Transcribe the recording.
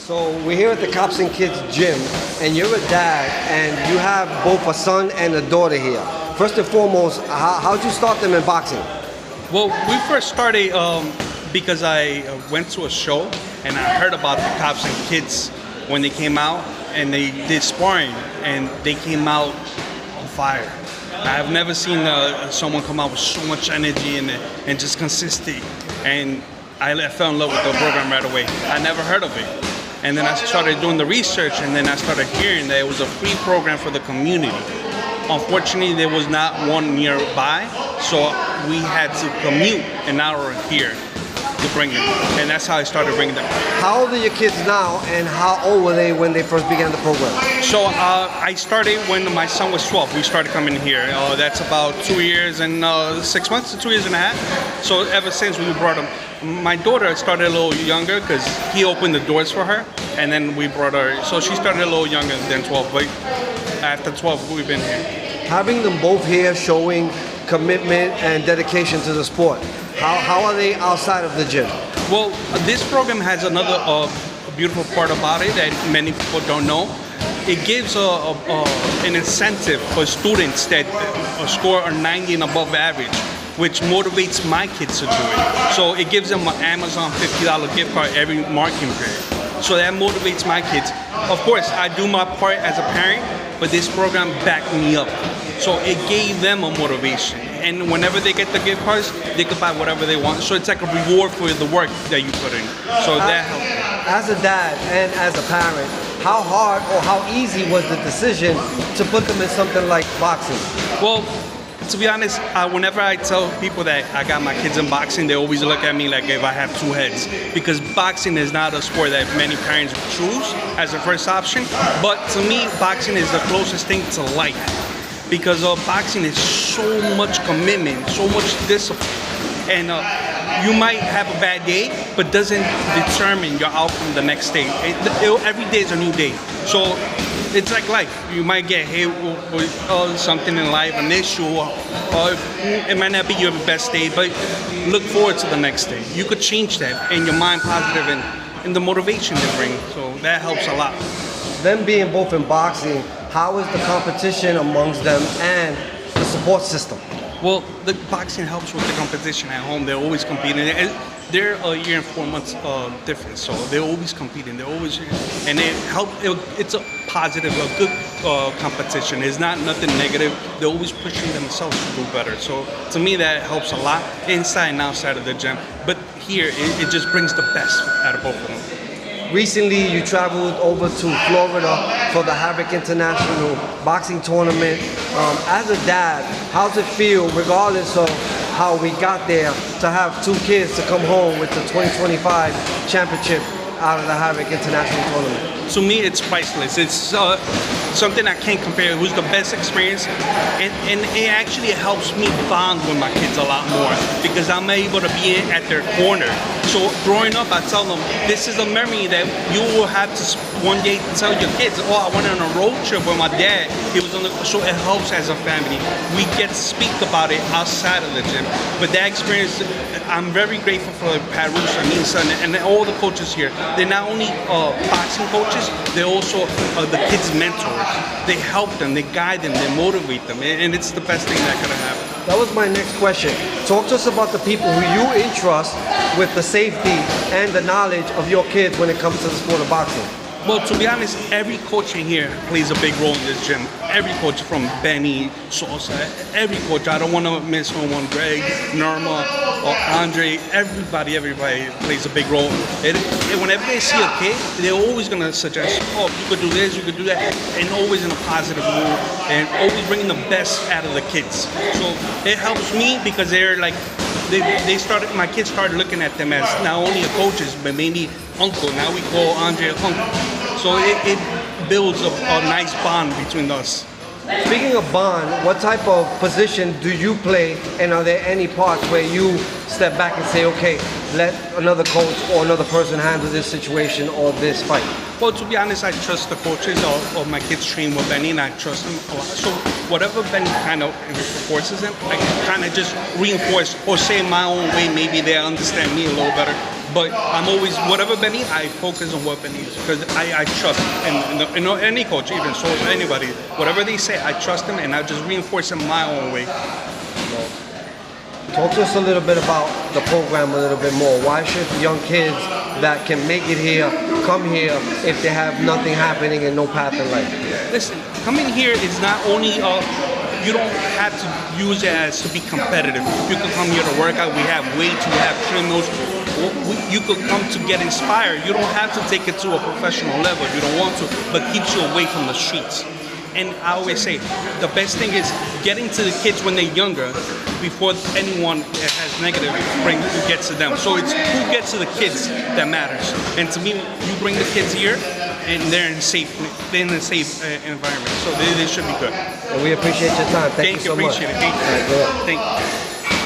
So we're here at the Cops and Kids gym, and you're a dad, and you have both a son and a daughter here. First and foremost, how'd you start them in boxing? Well, we first started because I went to a show and I heard about the Cops and Kids when they came out, and they did sparring, and they came out on fire. I've never seen someone come out with so much energy and just consistency. And I fell in love with the program right away. I never heard of it. And then I started doing the research, and then I started hearing that it was a free program for the community. Unfortunately, there was not one nearby, so we had to commute an hour here to bring them. And that's how I started bringing them. How old are your kids now, and how old were they when they first began the program? So I started when my son was 12. We started coming here. That's about 2 years and 6 months to 2 years and a half. So ever since we brought him. My daughter started a little younger because he opened the doors for her, and then we brought her. So she started a little younger than 12, but after 12, we've been here. Having them both here showing commitment and dedication to the sport, how are they outside of the gym? Well, this program has another beautiful part about it that many people don't know. It gives an incentive for students that score a 90 and above average, which motivates my kids to do it. So it gives them an Amazon $50 gift card every marking period. So that motivates my kids. Of course, I do my part as a parent, but this program backed me up. So it gave them a motivation. And whenever they get the gift cards, they can buy whatever they want. So it's like a reward for the work that you put in. So that helped. As a dad and as a parent, how hard or how easy was the decision to put them in something like boxing? Well, to be honest, whenever I tell people that I got my kids in boxing, they always look at me like if I have two heads. Because boxing is not a sport that many parents would choose as a first option. But to me, boxing is the closest thing to life. Because boxing is so much commitment, so much discipline. And you might have a bad day, but doesn't determine your outcome the next day. Every day is a new day. So it's like life. You might get hit with something in life, an issue, or it might not be your best day, but look forward to the next day. You could change that, and your mind positive and the motivation they bring. So that helps a lot. Them being both in boxing, how is the competition amongst them and the support system? Well, the boxing helps with the competition at home. They're always competing. They're a year and 4 months difference, so they're always competing. They're always, and it helps. It's a positive, a good competition. It's not nothing negative. They're always pushing themselves to do better. So to me, that helps a lot inside and outside of the gym. But here, it just brings the best out of both of them. Recently, you traveled over to Florida for the Havoc International Boxing Tournament. As a dad, how does it feel, regardless of how we got there, to have two kids to come home with the 2025 championship out of the Havoc International Tournament? To me, it's priceless. It's something I can't compare. It was the best experience, and it actually helps me bond with my kids a lot more because I'm able to be at their corner. So growing up, I tell them, this is a memory that you will have to one day tell your kids, oh, I went on a road trip with my dad. He was on the, so it helps as a family. We get to speak about it outside of the gym. But that experience, I'm very grateful for Paroush, Anissa, and all the coaches here. They're not only boxing coaches, they're also the kids' mentors. They help them, they guide them, they motivate them, and it's the best thing that could have happened. That was my next question. Talk to us about the people who you entrust with the safety and the knowledge of your kids when it comes to the sport of boxing. Well, to be honest, every coach in here plays a big role in this gym. Every coach from Benny, Sosa, every coach. I don't want to miss no one. Greg, Norma, or Andre, everybody plays a big role. And whenever they see a kid, they're always going to suggest, oh, you could do this, you could do that, and always in a positive mood, and always bringing the best out of the kids. So it helps me because they're like, my kids started looking at them as not only a coaches, but mainly uncle. Now we call Andre uncle. So it builds a nice bond between us. Speaking of bond, what type of position do you play, and are there any parts where you step back and say, okay, let another coach or another person handle this situation or this fight? Well, to be honest, I trust the coaches or my kids train with Benny, and I trust them a lot. So whatever Benny kind of reinforces them, I can kind of just reinforce or say my own way. Maybe they understand me a little better. But I'm always, whatever Benny, I focus on what Benny is because I trust and any coach, even so anybody, whatever they say, I trust them and I just reinforce it my own way. Talk to us a little bit about the program a little bit more. Why should young kids that can make it here come here if they have nothing happening and no path in life? Listen, coming here is not only you don't have to use it as to be competitive. You can come here to work out. We have weights, we have treadmills. You could come to get inspired. You don't have to take it to a professional level. You don't want to, but keeps you away from the streets. And I always say, the best thing is getting to the kids when they're younger before anyone that has negative gets to them. So it's who gets to the kids that matters. And to me, you bring the kids here, and they're in a safe environment. So they should be good. And we appreciate your time. Thank you so much. Appreciate it. Thank you.